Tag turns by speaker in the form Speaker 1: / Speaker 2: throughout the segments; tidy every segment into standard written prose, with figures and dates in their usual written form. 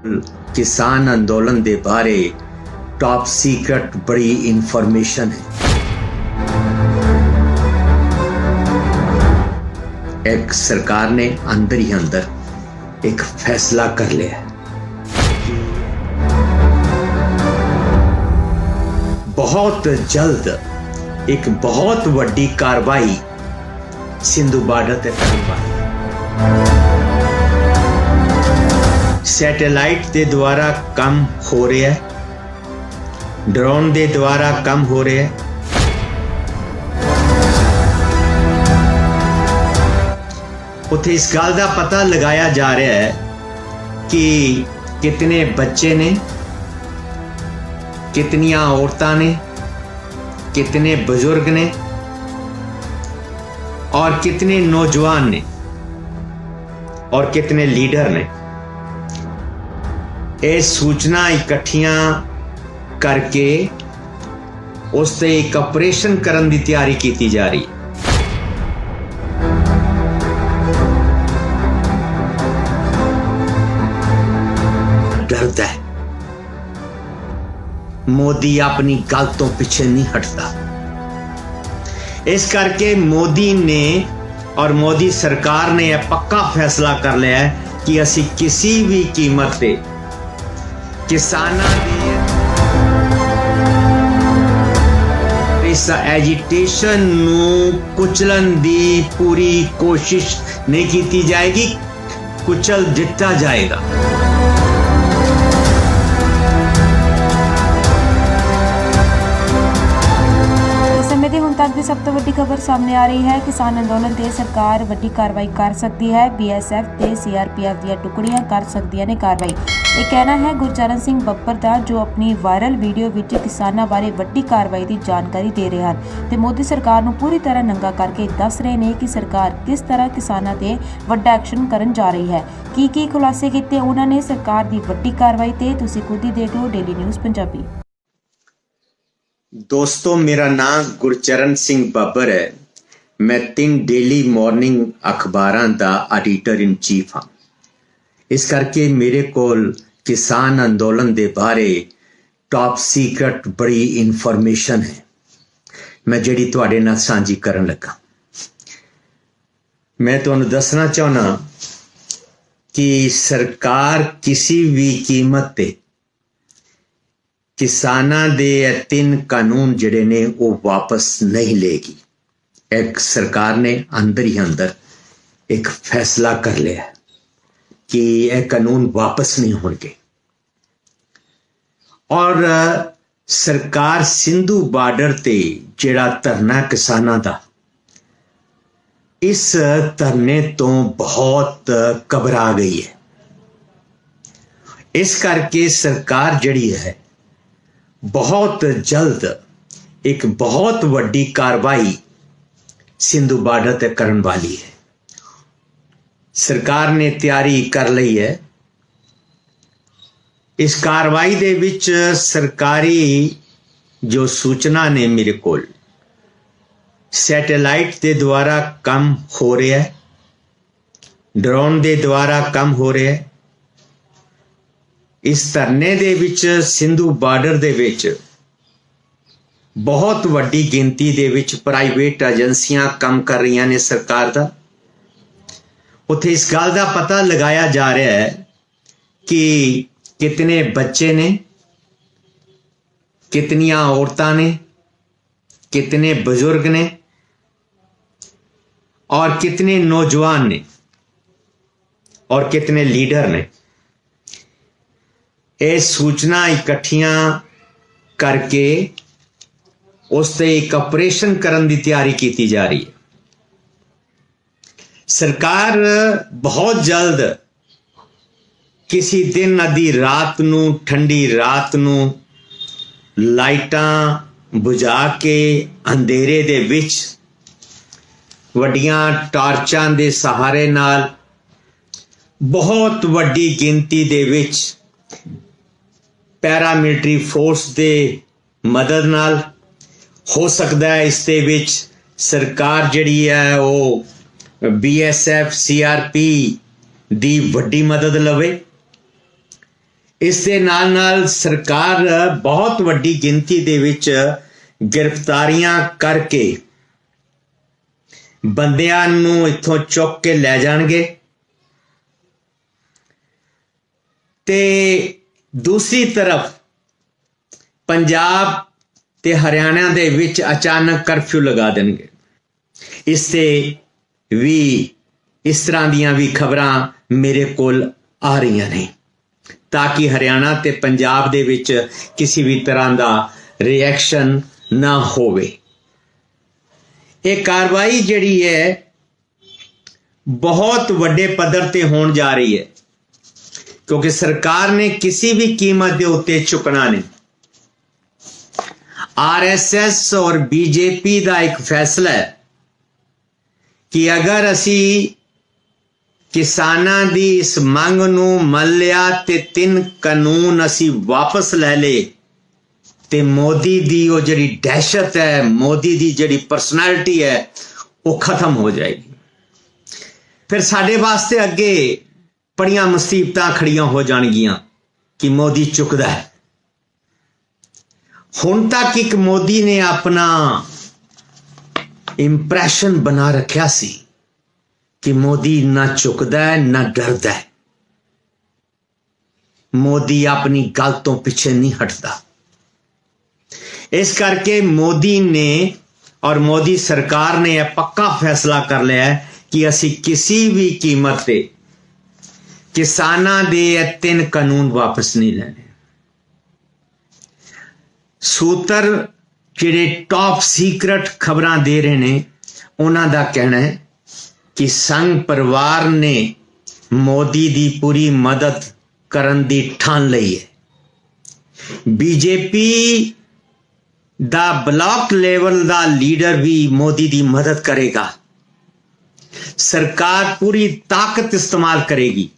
Speaker 1: किसान अंदोलन के बारे टॉप सीक्रेट बड़ी इंफॉर्मेशन है। एक सरकार ने अंदर ही अंदर एक फैसला कर लिया है। बहुत जल्द एक बहुत वड्डी कार्रवाई सिंधु बॉर्डर ते करन वाली सैटेलाइट के द्वारा कम हो रहा है, ड्रोन के द्वारा कम हो रहा है। उथे इस गल का पता लगाया जा रहा है कि कितने बच्चे ने, कितनियां औरतां ने, कितने बुजुर्ग ने और कितने नौजवान ने और कितने लीडर ने ये सूचना इकट्ठियां करके उससे एक ऑपरेशन करने की तैयारी की जा रही है। डरदा है मोदी अपनी गल तो पीछे नहीं हटता। इस करके मोदी ने और मोदी सरकार ने यह पक्का फैसला कर लिया है कि असी किसी भी कीमत पे किसानां दी इस एजिटेशन नू कुचलन दी पूरी कोशिश नहीं की जाएगी, कुचल दिता जाएगा।
Speaker 2: तक की सब तो वड्डी खबर सामने आ रही है। किसान अंदोलन ते सरकार वड्डी कार्रवाई कर सकती है। BSF ते CRPF दी टुकड़ियां कर सकदियां ने कार्रवाई। ये कहना है गुरचरण सिंह बब्बर दा, जो अपनी वायरल वीडियो विच किसानां बारे वड्डी कार्रवाई की जानकारी दे रहे हैं ते मोदी सरकार नूं पूरी तरह नंगा करके दस रहे ने कि सरकार किस तरह किसानां ते वड्डा एक्शन करन जा रही है। की खुलासे कीते उन्हां ने सरकार दी वड्डी कार्रवाई ते तुसीं खुद ही देखो डेली न्यूज़ पंजाबी।
Speaker 1: दोस्तों, मेरा नाम गुरचरण सिंह बब्बर है। मैं 3 डेली मॉर्निंग अखबारां दा एडिटर इन चीफ हाँ। इस करके मेरे कोल किसान अंदोलन दे बारे टॉप सीक्रेट बड़ी इंफॉर्मेशन है, मैं जिहड़ी तुहाडे नाल सांझी करन लगा। मैं तुहानूं दसना चाहना कि सरकार किसी भी कीमत ते किसानां दे 3 कानून जिहड़े ने वो वापस नहीं लेगी। एक सरकार ने अंदर ही अंदर एक फैसला कर लिया कि यह कानून वापस नहीं होंगे और सरकार सिंधु बॉर्डर ते जिहड़ा धरना किसानां दा, इस धरने तो बहुत घबरा गई है। इस करके सरकार जिहड़ी है बहुत जल्द एक बहुत वड्डी कार्रवाई सिंधु बॉर्डर ते करन वाली है। सरकार ने तैयारी कर ली है। इस कार्रवाई दे विच सरकारी जो सूचना ने मेरे कोल सैटेलाइट के द्वारा कम हो रहा है, ड्रोन के द्वारा कम हो रहा है। इस धरने दे विच सिंधु बॉर्डर दे विच बहुत वड्डी गिनती दे विच प्राइवेट एजेंसियां काम कर रही ने सरकार दा। उथे इस गल का पता लगाया जा रहा है कि कितने बच्चे ने, कितनियां औरतां ने, कितने बुजुर्ग ने और कितने नौजवान ने और कितने लीडर ने ये सूचना इकट्ठियां करके उससे एक ऑपरेशन करने की तैयारी की जा रही है। सरकार बहुत जल्द किसी दिन आधी रात नू, ठंडी रात नू लाइटां बुझा के अंधेरे दे विच वड्डियां टार्चां दे सहारे नाल बहुत वड्डी गिनती दे विच पैरामिलिटरी फोर्स दे मदद नाल हो सकता है। इस दे विच सरकार जिहड़ी है वो BSF, CRP दी वड्डी मदद लवे। इस करके सरकार बहुत जल्द एक बहुत वड्डी कार्रवाई सिंधु बॉर्डर ते करन वाली है। ਇਸ ਦੇ ਨਾਲ ਸਰਕਾਰ ਬਹੁਤ ਵੱਡੀ ਗਿਣਤੀ ਦੇ ਵਿੱਚ ਗ੍ਰਿਫਤਾਰੀਆਂ ਕਰਕੇ ਬੰਦਿਆਂ ਨੂੰ ਇੱਥੋਂ ਚੁੱਕ ਕੇ ਲੈ ਜਾਣਗੇ ਤੇ ਦੂਸਰੀ ਤਰਫ ਪੰਜਾਬ ਤੇ ਹਰਿਆਣਾ ਦੇ ਵਿੱਚ ਅਚਾਨਕ ਕਰਫਿਊ ਲਗਾ ਦੇਣਗੇ। ਇਸ ਤੇ ਵੀ ਇਸ ਤਰ੍ਹਾਂ ਦੀਆਂ ਵੀ ਖਬਰਾਂ ਮੇਰੇ ਕੋਲ ਆ ਰਹੀਆਂ ਨੇ ਤਾਂ ਕਿ ਹਰਿਆਣਾ ਤੇ ਪੰਜਾਬ ਦੇ ਵਿੱਚ ਕਿਸੇ ਵੀ ਤਰ੍ਹਾਂ ਦਾ ਰਿਐਕਸ਼ਨ ਨਾ ਹੋਵੇ। ਇਹ ਕਾਰਵਾਈ ਜਿਹੜੀ ਹੈ ਬਹੁਤ ਵੱਡੇ ਪੱਧਰ ਤੇ ਹੋਣ ਜਾ ਰਹੀ ਹੈ ਕਿਉਂਕਿ ਸਰਕਾਰ ਨੇ ਕਿਸੇ ਵੀ ਕੀਮਤ ਦੇ ਉੱਤੇ ਝੁਕਣਾ ਨਹੀਂ। ਆਰਐਸਐਸ ਔਰ ਬੀਜੇਪੀ ਦਾ ਇੱਕ ਫੈਸਲਾ ਹੈ ਕਿ ਅਗਰ ਅਸੀਂ ਕਿਸਾਨਾਂ ਦੀ ਇਸ ਮੰਗ ਨੂੰ ਮੰਨ ਲਿਆ ਤੇ 3 ਕਾਨੂੰਨ ਅਸੀਂ ਵਾਪਸ ਲੈ ਲਏ ਤੇ ਮੋਦੀ ਦੀ ਉਹ ਜਿਹੜੀ ਦਹਿਸ਼ਤ ਹੈ, ਮੋਦੀ ਦੀ ਜਿਹੜੀ ਪਰਸਨੈਲਿਟੀ ਹੈ ਉਹ ਖਤਮ ਹੋ ਜਾਏਗੀ। ਫਿਰ ਸਾਡੇ ਵਾਸਤੇ ਅੱਗੇ ਬੜੀਆਂ ਮੁਸੀਬਤਾਂ ਖੜੀਆਂ ਹੋ ਜਾਣਗੀਆਂ ਕਿ ਮੋਦੀ ਚੁੱਕਦਾ ਹੈ। ਹੁਣ ਤੱਕ ਇੱਕ ਮੋਦੀ ਨੇ ਆਪਣਾ ਇੰਪ੍ਰੈਸ਼ਨ ਬਣਾ ਰੱਖਿਆ ਸੀ ਕਿ ਮੋਦੀ ਨਾ ਝੁਕਦਾ ਹੈ ਨਾ ਡਰਦਾ ਹੈ। ਮੋਦੀ ਆਪਣੀ ਗੱਲ ਤੋਂ ਪਿੱਛੇ ਨਹੀਂ ਹਟਦਾ। ਇਸ ਕਰਕੇ ਮੋਦੀ ਨੇ ਔਰ ਮੋਦੀ ਸਰਕਾਰ ਨੇ ਇਹ ਪੱਕਾ ਫੈਸਲਾ ਕਰ ਲਿਆ ਹੈ ਕਿ ਅਸੀਂ ਕਿਸੇ ਵੀ ਕੀਮਤ ਤੇ ਕਿਸਾਨਾਂ ਦੇ ਇਹ 3 ਕਾਨੂੰਨ ਵਾਪਸ ਨਹੀਂ ਲੈਣੇ। ਸੂਤਰ ਜਿਹੜੇ ਟੌਪ ਸੀਕ੍ਰੇਟ ਖਬਰਾਂ ਦੇ ਰਹੇ ਨੇ ਉਹਨਾਂ ਦਾ ਕਹਿਣਾ ਹੈ ਕਿ ਸੰਘ ਪਰਿਵਾਰ ਨੇ ਮੋਦੀ ਦੀ ਪੂਰੀ ਮਦਦ ਕਰਨ ਦੀ ਠਾਣ ਲਈ ਹੈ। ਬੀਜੇਪੀ ਦਾ ਬਲਾਕ ਲੈਵਲ ਦਾ ਲੀਡਰ ਵੀ ਮੋਦੀ ਦੀ ਮਦਦ ਕਰੇਗਾ। ਸਰਕਾਰ ਪੂਰੀ ਤਾਕਤ ਇਸਤੇਮਾਲ ਕਰੇਗੀ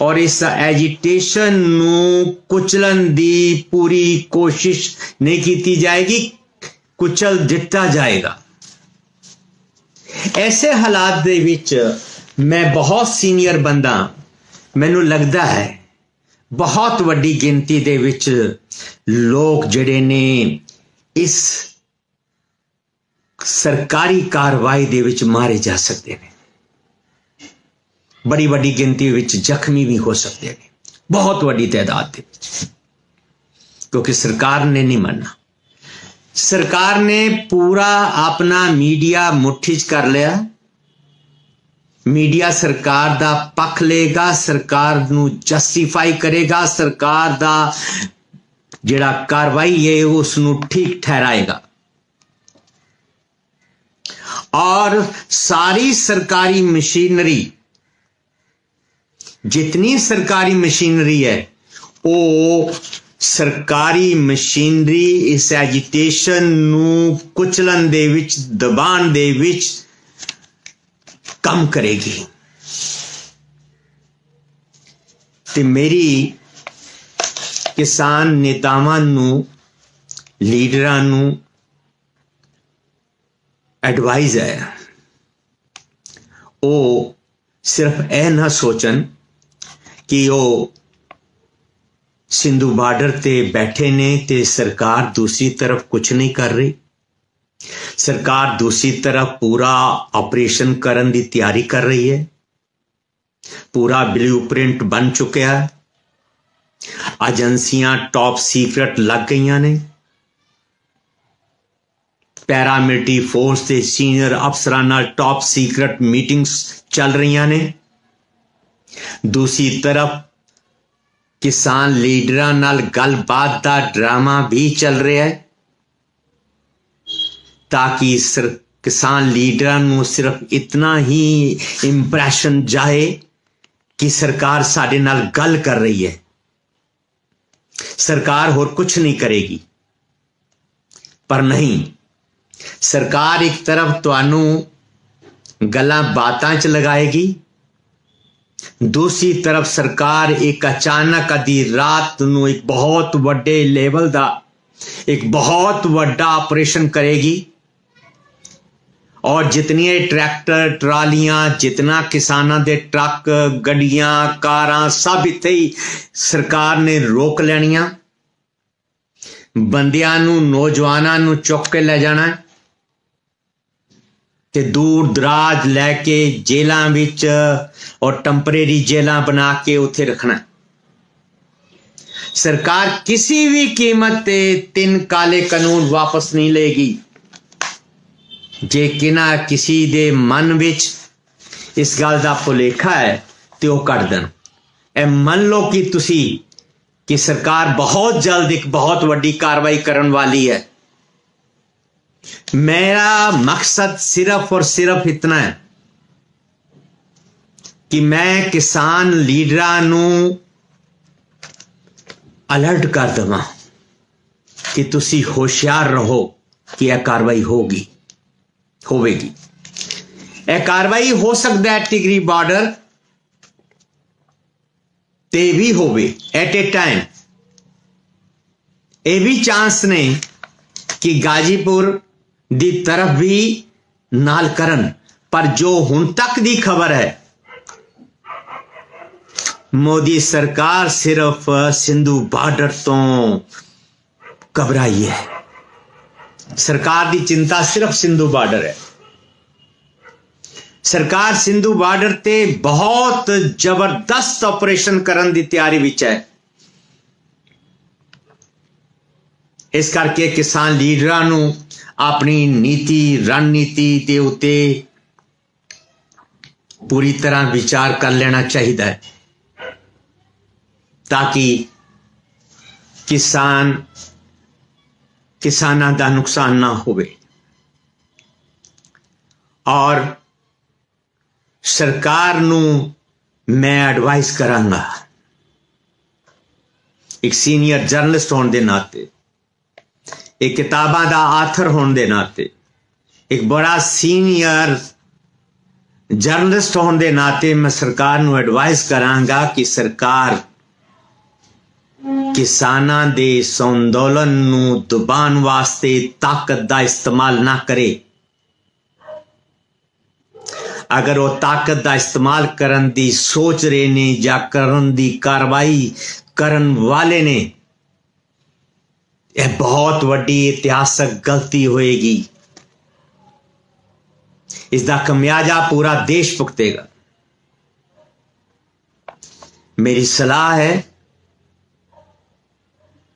Speaker 1: ਔਰ ਇਸ ਐਜੀਟੇਸ਼ਨ ਨੂੰ ਕੁਚਲਣ ਦੀ ਪੂਰੀ ਕੋਸ਼ਿਸ਼ ਨਹੀਂ ਕੀਤੀ ਜਾਏਗੀ, ਕੁਚਲ ਦਿੱਤਾ ਜਾਏਗਾ। ਐਸੇ ਹਾਲਾਤ ਦੇ ਵਿੱਚ ਮੈਂ ਬਹੁਤ ਸੀਨੀਅਰ ਬੰਦਾ, ਮੈਨੂੰ ਲੱਗਦਾ ਹੈ ਬਹੁਤ ਵੱਡੀ ਗਿਣਤੀ ਦੇ ਵਿੱਚ ਲੋਕ ਜਿਹੜੇ ਨੇ ਇਸ ਸਰਕਾਰੀ ਕਾਰਵਾਈ ਦੇ ਵਿੱਚ ਮਾਰੇ ਜਾ ਸਕਦੇ ਨੇ। ਬੜੀ ਵੱਡੀ ਗਿਣਤੀ ਵਿੱਚ ਜ਼ਖਮੀ ਵੀ ਹੋ ਸਕਦੇ ਨੇ, ਬਹੁਤ ਵੱਡੀ ਤਾਦਾਦ ਦੇ ਵਿੱਚ, ਕਿਉਂਕਿ ਸਰਕਾਰ ਨੇ ਨਹੀਂ ਮੰਨਣਾ। ਸਰਕਾਰ ਨੇ ਪੂਰਾ ਆਪਣਾ ਮੀਡੀਆ ਮੁੱਠੀ 'ਚ ਕਰ ਲਿਆ। ਮੀਡੀਆ ਸਰਕਾਰ ਦਾ ਪੱਖ ਲਏਗਾ, ਸਰਕਾਰ ਨੂੰ ਜਸਟੀਫਾਈ ਕਰੇਗਾ, ਸਰਕਾਰ ਦਾ ਜਿਹੜਾ ਕਾਰਵਾਈ ਹੈ ਉਸ ਨੂੰ ਠੀਕ ਠਹਿਰਾਏਗਾ ਔਰ ਸਾਰੀ ਸਰਕਾਰੀ ਮਸ਼ੀਨਰੀ, ਜਿਤਨੀ ਸਰਕਾਰੀ ਮਸ਼ੀਨਰੀ ਹੈ ਉਹ ਸਰਕਾਰੀ ਮਸ਼ੀਨਰੀ ਇਸ ਐਜੀਟੇਸ਼ਨ ਨੂੰ ਕੁਚਲਣ ਦੇ ਵਿੱਚ, ਦਬਾਉਣ ਦੇ ਵਿੱਚ ਕੰਮ ਕਰੇਗੀ। ਤੇ ਮੇਰੀ ਕਿਸਾਨ ਨੇਤਾਵਾਂ ਨੂੰ, ਲੀਡਰਾਂ ਨੂੰ ਐਡਵਾਈਜ਼ ਹੈ ਉਹ ਸਿਰਫ ਇਹ ਨਾ ਸੋਚਣ ਕਿ ਉਹ ਸਿੰਧੂ ਬਾਰਡਰ ਤੇ ਬੈਠੇ ਨੇ ਤੇ ਸਰਕਾਰ ਦੂਸਰੀ ਤਰਫ ਕੁਝ ਨਹੀਂ ਕਰ ਰਹੀ। ਸਰਕਾਰ ਦੂਸਰੀ ਤਰਫ ਪੂਰਾ ਆਪਰੇਸ਼ਨ ਕਰਨ ਦੀ ਤਿਆਰੀ ਕਰ ਰਹੀ ਹੈ। ਪੂਰਾ ਬਲੂਪ੍ਰਿੰਟ ਬਣ ਚੁੱਕਿਆ ਹੈ। ਏਜੰਸੀਆਂ ਟੌਪ ਸੀਕ੍ਰੇਟ ਲੱਗ ਗਈਆਂ ਨੇ। ਪੈਰਾਮਿਲਟਰੀ ਫੋਰਸ ਦੇ ਸੀਨੀਅਰ ਅਫਸਰਾਂ ਨਾਲ ਟੌਪ ਸੀਕ੍ਰੇਟ ਮੀਟਿੰਗਸ ਚੱਲ ਰਹੀਆਂ ਨੇ। ਦੂਸਰੀ ਤਰਫ ਕਿਸਾਨ ਲੀਡਰਾਂ ਨਾਲ ਗੱਲਬਾਤ ਦਾ ਡਰਾਮਾ ਵੀ ਚੱਲ ਰਿਹਾ ਹੈ ਤਾਂ ਕਿ ਕਿਸਾਨ ਲੀਡਰਾਂ ਨੂੰ ਸਿਰਫ ਇਤਨਾ ਹੀ ਇੰਪ੍ਰੈਸ਼ਨ ਜਾਏ ਕਿ ਸਰਕਾਰ ਸਾਡੇ ਨਾਲ ਗੱਲ ਕਰ ਰਹੀ ਹੈ, ਸਰਕਾਰ ਹੋਰ ਕੁਝ ਨਹੀਂ ਕਰੇਗੀ। ਪਰ ਨਹੀਂ, ਸਰਕਾਰ ਇੱਕ ਤਰਫ ਤੁਹਾਨੂੰ ਗੱਲਾਂ ਬਾਤਾਂ 'ਚ ਲਗਾਏਗੀ, ਦੂਸਰੀ ਤਰਫ ਸਰਕਾਰ ਇੱਕ ਅਚਾਨਕ ਅੱਧੀ ਰਾਤ ਨੂੰ ਇੱਕ ਬਹੁਤ ਵੱਡੇ ਲੈਵਲ ਦਾ ਇੱਕ ਬਹੁਤ ਵੱਡਾ ਆਪਰੇਸ਼ਨ ਕਰੇਗੀ और जितनी ट्रैक्टर ट्रालियां, जितना किसानां दे ट्रक गड्डियां कारां सब इत्थे ही सरकार ने रोक लैणियां। बंदियां नूं नौजवानां नूं चुक के लै जाना ते दूर दराज लैके जेलों विच और टंपरेरी जेलां बना के उत्थे रखना। सरकार किसी भी कीमत ते 3 काले कानून वापस नहीं लेगी। जे किसी दे मन विच इस गल दा भुलेखा है तो वह कट देन। ए मन लो कि तुसी कि सरकार बहुत जल्द एक बहुत वड्डी कार्रवाई करने वाली है। मेरा मकसद सिर्फ और सिर्फ इतना है कि मैं किसान लीडरां नूं अलर्ट कर देवां कि तुसी होशियार रहो कि यह कार्रवाई होवेगी। यह कार्रवाई हो सकता है टिगरी बॉर्डर ते भी होवे एट ए टाइम। यह भी चांस ने कि गाजीपुर दी तरफ भी नाल करन, पर जो हुण तक दी खबर है मोदी सरकार सिर्फ सिंधु बॉर्डर तो घबराई है। सरकार की चिंता सिर्फ सिंधु बॉर्डर है। सरकार सिंधु बॉर्डर ते बहुत जबरदस्त ऑपरेशन करने की तैयारी विच है। इस करके किसान लीडरां नूं अपनी नीति रणनीति के उत्ते पूरी तरह विचार कर लेना चाहिए ताकि किसानां दा नुकसान ना होवे। और सरकार नूं मैं एडवाइस करांगा एक सीनियर जर्नलिस्ट होने के नाते, एक किताबां दा आथर होने के नाते, एक बड़ा सीनियर जर्नलिस्ट होने के नाते मैं सरकार नूं एडवाइस करांगा कि सरकार किसानां दे इस अंदोलन नूं दबाण वास्ते ताकत दा इस्तेमाल ना करे। अगर वो ताकत दा इस्तेमाल करन दी सोच रहे ने या करन दी कार्रवाई करन वाले ने, यह बहुत वड्डी इतिहासक गलती होएगी। इसका खमियाजा पूरा देश भुगतेगा। मेरी सलाह है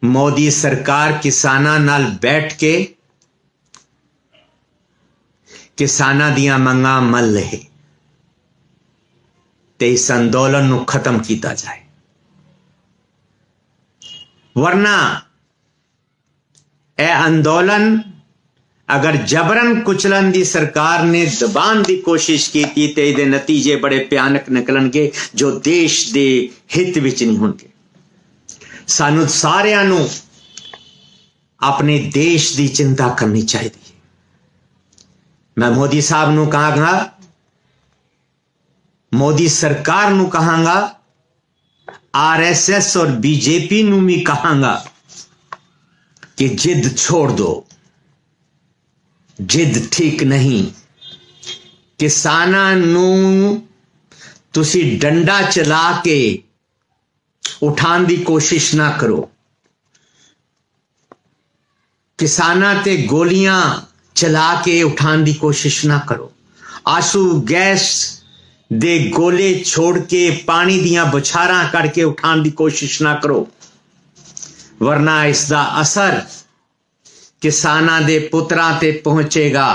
Speaker 1: मोदी सरकार किसानां नाल बैठ के किसानां दियां मंगां मन लहे ते इस अंदोलन नूं खत्म किया जाए। वरना यह अंदोलन अगर जबरन कुचलन दी सरकार ने दबाण की कोशिश की तो इहदे नतीजे बड़े भयानक निकलणगे जो देश दे हित विच नहीं होणगे। सानू सारियां नूं अपने देश की चिंता करनी चाहिए। मैं मोदी साहब नूं कहांगा, मोदी सरकार नूं कहांगा, आरएसएस और बीजेपी नूं भी कहांगा कि जिद छोड़ दो। जिद ठीक नहीं। किसानां नूं तुसी डंडा चला के उठाने की कोशिश ना करो। किसानां ते गोलियां चला के उठाने की कोशिश ना करो। आंसू गैस दे गोले छोड़ के पानी दियां बौछारां करके उठाने की कोशिश ना करो, वरना इसका असर किसानां दे पुत्रां ते पहुंचेगा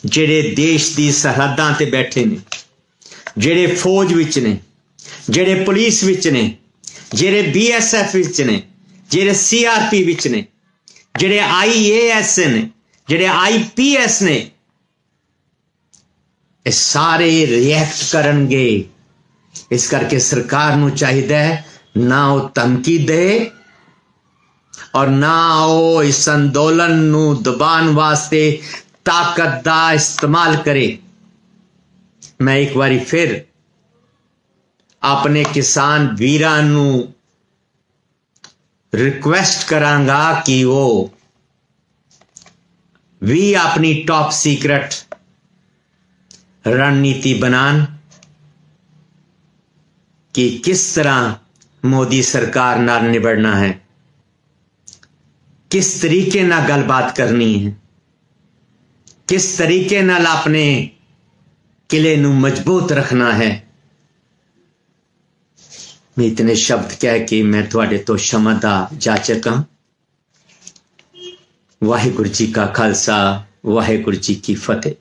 Speaker 1: जेड़े देश की सरहदां ते बैठे ने, जेड़े फौज विच ने, जेड़े पुलिस विच ने, जेड़े BSF विच ने, जेड़े CRP विच ने, जेड़े IAS ने, जेड़े IPS ने, ये सारे रिएक्ट करनगे। इस करके सरकार नूं चाहिए ना वो धमकी दे और ना वो इस अंदोलन नूं दबाण वास्ते ताकत दा इस्तेमाल करे। मैं एक बारी फिर अपने किसान वीरां नूं रिक्वेस्ट करांगा कि वो भी अपनी टॉप सीक्रेट रणनीति बनान कि किस तरह मोदी सरकार नाल निबड़ना है, किस तरीके नाल गलबात करनी है, किस तरीके नाल अपने किले नू मजबूत रखना है। मैं इतने शब्द कह के मैं तुहाडे तो क्षमा दा जाचक हां। वाहिगुरू जी का खालसा, वाहिगुरू जी की फतेह।